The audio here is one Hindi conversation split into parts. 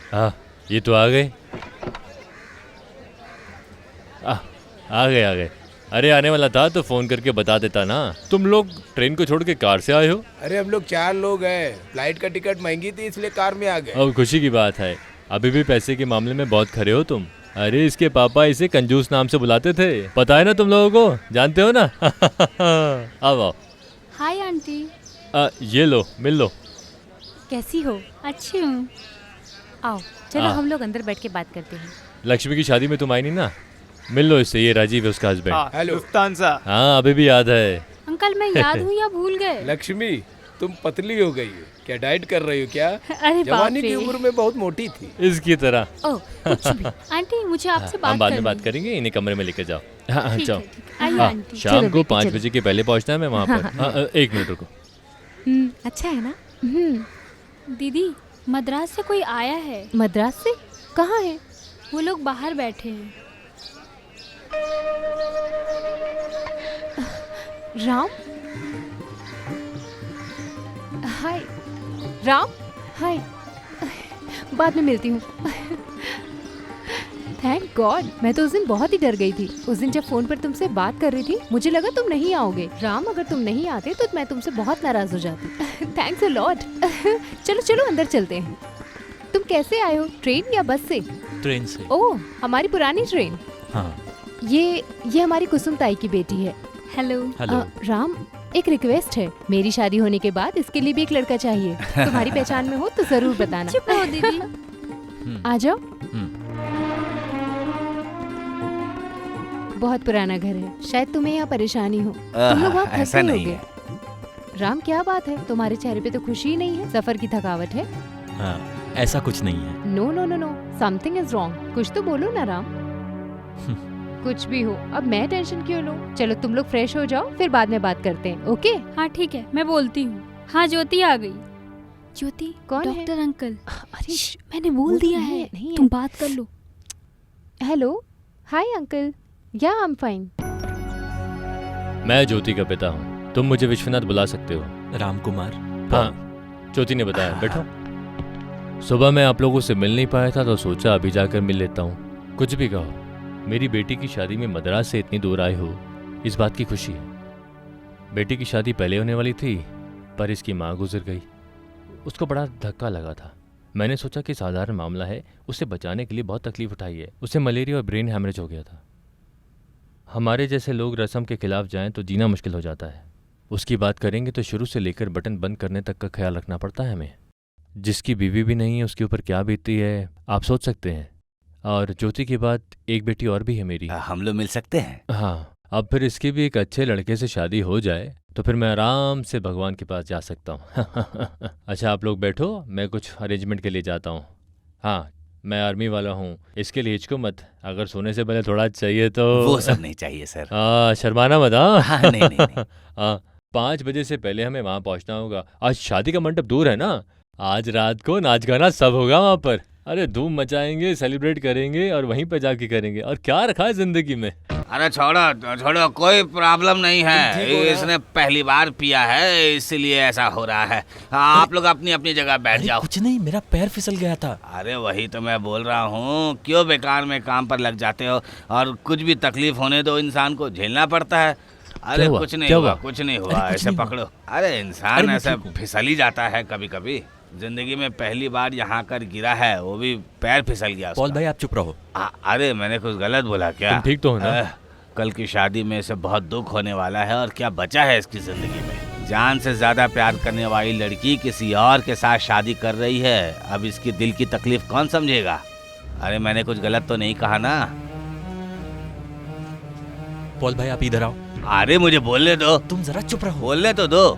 हाँ, ये तो आ गए। आ गए। अरे आने वाला था तो फोन करके बता देता ना। तुम लोग ट्रेन को छोड़ के कार से आए हो? अरे हम लोग 4 लोग हैं, फ्लाइट का टिकट महंगी थी इसलिए कार में आ गए। और खुशी की बात है, अभी भी पैसे के मामले में बहुत खरे हो तुम। अरे इसके पापा इसे कंजूस नाम से बुलाते थे, पता है ना तुम लोगों को, जानते हो ना? आओ। Hi aunty. ये लो, मिल लो। कैसी हो? अच्छी हूँ। आओ चलो हम लोग अंदर बैठ के बात करते हैं। लक्ष्मी की शादी में तुम आई नहीं ना, मिल लो इससे। ये राजीव है, उसका हस्बैंड। Hello Lufthansa. हाँ, अभी भी याद है। अंकल मैं याद हूँ या भूल गए? लक्ष्मी, तुम पतली हो गई हो क्या? डाइट कर रही हो क्या? अरे बाप जवानी रे। की उम्र में बहुत मोटी थी। इसकी तरह। ओह कुछ भी। आंटी मुझे आपसे बात हम बाद में करनी बात करेंगे, इन्हें कमरे में लेकर जाओ। हाँ ठीक जाओ। है, ठीक है। आइए हाँ, आंटी। शाम चलो को बेटी, 5 चलो। बजे के पहले पहुंचना है मैं वहाँ पर। 1 मिनट रुको। अच्छा है ना? दीदी मद्रास से कोई आया है। मद्रास से? कहाँ है? वो लोग बाहर बैठे हैं। राम? हाय राम। हाय, बाद में मिलती हूँ। थैंक गॉड, मैं तो उस दिन बहुत ही डर गई थी। उस दिन जब फोन पर तुमसे बात कर रही थी मुझे लगा तुम नहीं आओगे। राम, अगर तुम नहीं आते तो मैं तुमसे बहुत नाराज हो जाती। Thanks a lot. चलो चलो अंदर चलते हैं। तुम कैसे आए हो, ट्रेन या बस से? ट्रेन से। ओह, हमारी पुरानी ट्रेन। हाँ। ये हमारी कुसुम ताई की बेटी है। हेलो। हेलो। राम, एक रिक्वेस्ट है। मेरी शादी होने के बाद इसके लिए भी एक लड़का चाहिए। तुम्हारी पहचान में हो तो जरूर बताना। चुप रहो दीदी। आ जाओ। बहुत पुराना घर है, शायद तुम्हें यहाँ परेशानी हो। तुम लोग वहाँ फंसे ऐसा नहीं होगे। राम, क्या बात है, तुम्हारे चेहरे पे तो खुशी ही नहीं है। सफर की थकावट है? हाँ, ऐसा कुछ नहीं है। No no no no, something is wrong. कुछ तो बोलो ना राम। कुछ भी हो, अब मैं टेंशन क्यों लूं? चलो तुम लोग फ्रेश हो जाओ, फिर बाद में बात करते हैं। ओके? हाँ ठीक है, मैं बोलती हूँ। हाँ ज्योति आ गई। ज्योति कौन है? Doctor uncle. अरे मैंने बोल वो दिया तो है, नहीं है। तुम बात कर लो। Hello, hi uncle. या आई एम फाइन। मैं ज्योति का पिता हूँ, तुम मुझे विश्वनाथ बुला सकते हो। राम कुमार। हाँ, ज्योति ने बताया। बैठो। सुबह मैं आप लोगों से मिल नहीं पाया था तो सोचा अभी जाकर मिल लेता हूँ। कुछ भी कहो, मेरी बेटी की शादी में मद्रास से इतनी दूर आए हो, इस बात की खुशी है। बेटी की शादी पहले होने वाली थी पर इसकी माँ गुजर गई। उसको बड़ा धक्का लगा था। मैंने सोचा कि साधारण मामला है, उसे बचाने के लिए बहुत तकलीफ उठाई है। उसे मलेरिया और ब्रेन हैमरेज हो गया था। हमारे जैसे लोग रस्म के खिलाफ जाएं तो जीना मुश्किल हो जाता है। उसकी बात करेंगे तो शुरू से लेकर बटन बंद करने तक का ख्याल रखना पड़ता है हमें। जिसकी बीवी भी नहीं है उसके ऊपर क्या बीतती है आप सोच सकते हैं। और ज्योति के बाद एक बेटी और भी है मेरी। हम लोग मिल सकते हैं? हाँ, अब फिर इसकी भी एक अच्छे लड़के से शादी हो जाए तो फिर मैं आराम से भगवान के पास जा सकता हूँ। अच्छा आप लोग बैठो, मैं कुछ अरेंजमेंट के लिए जाता हूँ। हाँ, मैं आर्मी वाला हूँ, इसके लिए हिचको मत। अगर सोने से पहले थोड़ा चाहिए तो। वो सब नहीं चाहिए सर। शर्माना मत। हाँ, नहीं नहीं, नहीं। हाँ, 5 बजे से पहले हमें वहाँ पहुँचना होगा। आज शादी का मंडप दूर है ना, आज रात को नाच गाना सब होगा वहाँ पर। अरे धूम मचाएंगे, सेलिब्रेट करेंगे और वहीं पे जाके करेंगे। और क्या रखा है जिंदगी में। अरे छोड़ो छोड़ो, कोई प्रॉब्लम नहीं है। ठीक हो ना? इसने पहली बार पिया है इसलिए ऐसा हो रहा है। आप लोग अपनी अपनी जगह बैठ अरे जाओ। कुछ नहीं, मेरा पैर फिसल गया था। अरे वही तो मैं बोल रहा हूँ, क्यों बेकार में काम पर लग जाते हो। और कुछ भी तकलीफ होने दो, इंसान को झेलना पड़ता है। अरे क्या हुआ? कुछ नहीं क्या हुआ, हुआ? कुछ नहीं अरे हुआ, कुछ ऐसे नहीं हुआ। पकड़ो। अरे इंसान अरे मैं ऐसा ठीक हूँ। फिसल ही जाता है कभी कभी। जिंदगी में पहली बार यहाँ कर गिरा है, वो भी पैर फिसल गया पॉल उसका। भाई आप चुप रहो। अरे मैंने कुछ गलत बोला क्या? तुम ठीक तो हो ना? कल की शादी में इसे बहुत दुख होने वाला है और क्या बचा है इसकी जिंदगी में। जान से ज्यादा प्यार करने वाली लड़की किसी और के साथ शादी कर रही है। अब इसकी दिल की तकलीफ कौन समझेगा। अरे मैंने कुछ गलत तो नहीं कहा ना? पॉल भाई आप इधर आओ। अरे मुझे बोलने दो, तुम जरा चुप रहो। बोलने तो दो।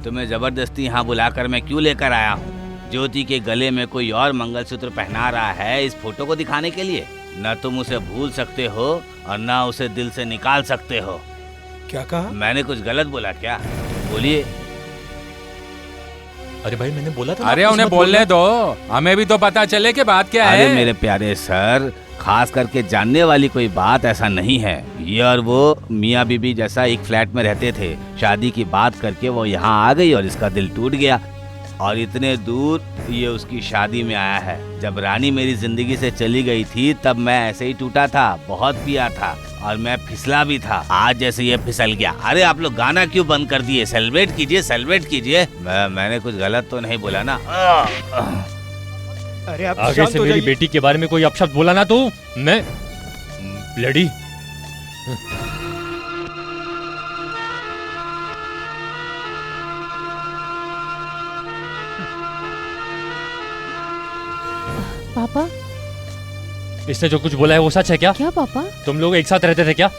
तुम्हें जबरदस्ती यहाँ बुलाकर मैं क्यों लेकर आया हूँ? ज्योति के गले में कोई और मंगलसूत्र पहना रहा है इस फोटो को दिखाने के लिए। न तुम उसे भूल सकते हो और न उसे दिल से निकाल सकते हो। क्या कहा? मैंने कुछ गलत बोला क्या? बोलिए। अरे भाई मैंने बोला था ना, अरे आप कुछ उन्हें मत बोलने बोलना। दो, हमें भी तो पता चले कि बात क्या अरे है। मेरे प्यारे सर, खास करके जानने वाली कोई बात ऐसा नहीं है। ये और वो मियाँ बीबी जैसा एक फ्लैट में रहते थे। शादी की बात करके वो यहाँ आ गई और इसका दिल टूट गया। और इतने दूर ये उसकी शादी में आया है। जब रानी मेरी जिंदगी से चली गई थी तब मैं ऐसे ही टूटा था, बहुत पिया था और मैं फिसला भी था। आज जैसे ये फिसल गया। अरे आप लोग गाना क्यों बंद कर दिए? सेलिब्रेट कीजिए, सेलिब्रेट कीजिए। मैंने कुछ गलत तो नहीं बोला ना? अरे आप आगे शांत से हो मेरी जाइए। बेटी के बारे में कोई अपशब्द बोला ना तू, मैं ब्लडी। पापा, इसने जो कुछ बोला है वो सच है क्या? क्या पापा? तुम लोग एक साथ रहते थे क्या?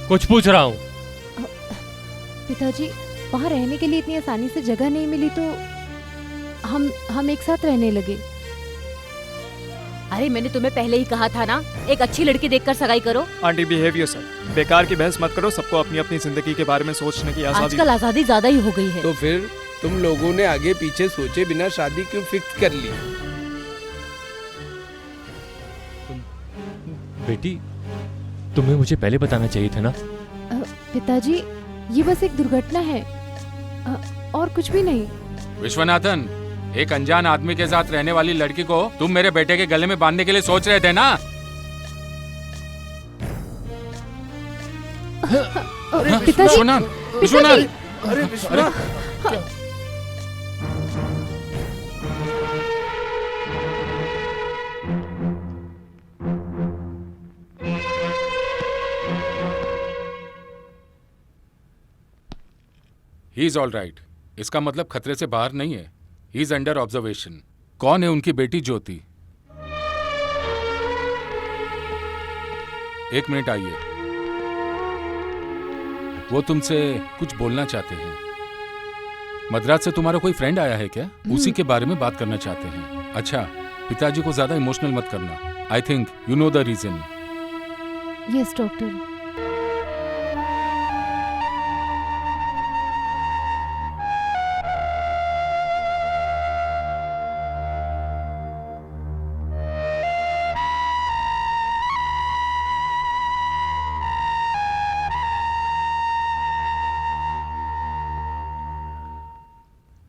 कुछ पूछ रहा हूँ। पिताजी, वहाँ रहने के लिए इतनी आसानी से जगह नहीं मिली तो हम एक साथ रहने लगे। अरे मैंने तुम्हें पहले ही कहा था ना, एक अच्छी लड़की देखकर सगाई करो। Aunty behave yourself. बेकार की बहस मत करो। सबको अपनी अपनी जिंदगी के बारे में सोचने की आजादी। आजकल आजादी ज्यादा ही हो गई है। तो फिर तुम लोगों ने आगे पीछे सोचे बिना शादी क्यों फिक्स कर ली? बेटी, तुम्हें मुझे पहले बताना चाहिए था ना। पिताजी, ये बस एक दुर्घटना है, और कुछ भी नहीं। विश्वनाथन, एक अनजान आदमी के साथ रहने वाली लड़की को तुम मेरे बेटे के गले में बांधने के लिए सोच रहे थे ना? पिताजी, विश्वनाथ, विश्वनाथ, अरे Vishwanath, he is all right. इसका मतलब खतरे से बाहर नहीं है। He is under observation. कौन है उनकी बेटी ज्योति? एक मिनट आइए, वो तुमसे कुछ बोलना चाहते हैं। मद्रास से तुम्हारा कोई फ्रेंड आया है क्या? उसी के बारे में बात करना चाहते हैं। अच्छा, पिताजी को ज्यादा इमोशनल मत करना। I think you know the reason. Yes doctor.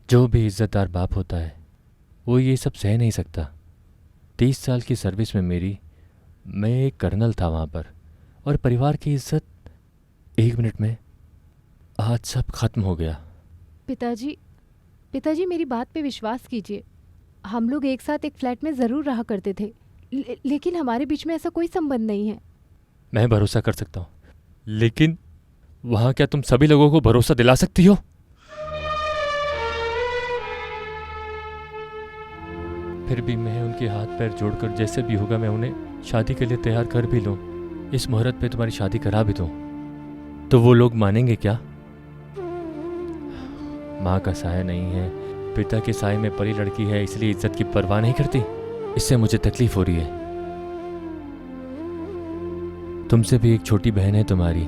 जो भी इज्जतदार बाप होता है वो ये सब सह नहीं सकता। 30 साल की सर्विस में मैं एक कर्नल था वहाँ पर, और परिवार की इज्जत 1 मिनट में आज सब खत्म हो गया। पिताजी मेरी बात पे विश्वास कीजिए। हम लोग एक साथ एक फ्लैट में ज़रूर रहा करते थे, लेकिन हमारे बीच में ऐसा कोई संबंध नहीं है। मैं भरोसा कर सकता हूँ, लेकिन वहाँ क्या तुम सभी लोगों को भरोसा दिला सकती हो? फिर भी मैं उनके हाथ पैर जोड़कर जैसे भी होगा मैं उन्हें शादी के लिए तैयार कर भी लूँ, इस मुहूर्त पे तुम्हारी शादी करा भी दूँ, तो वो लोग मानेंगे क्या? माँ का साया नहीं है, पिता के साये में पली लड़की है, इसलिए इज्जत की परवाह नहीं करती। इससे मुझे तकलीफ हो रही है। तुमसे भी एक छोटी बहन है तुम्हारी,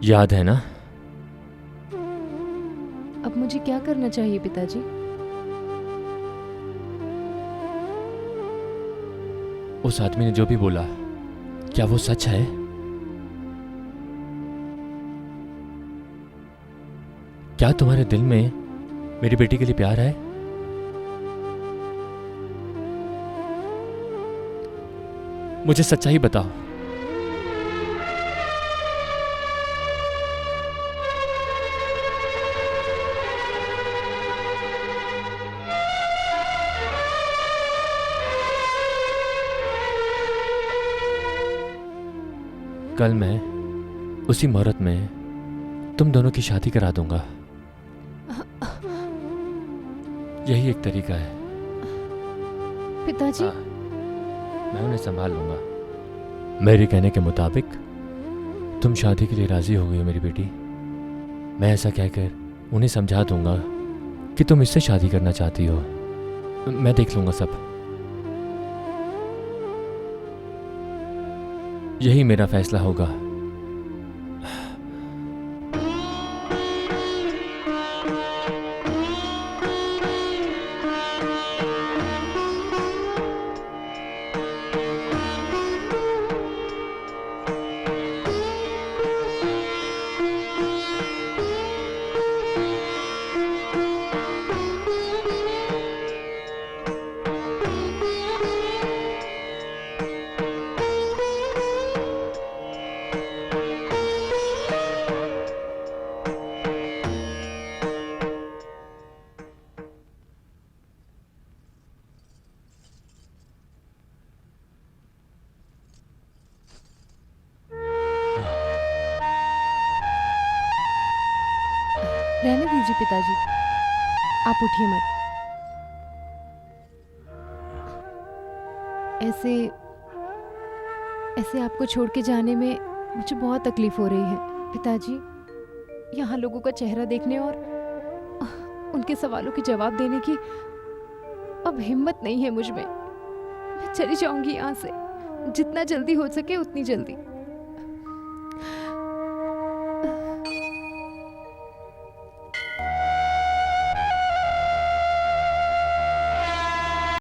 याद है ना? अब मुझे क्या करना चाहिए पिताजी? उस आदमी ने जो भी बोला, क्या वो सच है? क्या तुम्हारे दिल में मेरी बेटी के लिए प्यार है? मुझे सच्चाई बताओ। कल मैं उसी मुहूर्त में तुम दोनों की शादी करा दूंगा। यही एक तरीका है। पिताजी, मैं उन्हें संभाल लूंगा। मेरे कहने के मुताबिक तुम शादी के लिए राजी हो गई हो मेरी बेटी। मैं ऐसा कहकर उन्हें समझा दूंगा कि तुम इससे शादी करना चाहती हो। मैं देख लूंगा सब। यही मेरा फैसला होगा। रहने दीजिए पिताजी, आप उठिए मत। ऐसे आपको छोड़ के जाने में मुझे बहुत तकलीफ हो रही है पिताजी। यहाँ लोगों का चेहरा देखने और उनके सवालों के जवाब देने की अब हिम्मत नहीं है मुझ में। मैं चली जाऊंगी यहाँ से, जितना जल्दी हो सके उतनी जल्दी।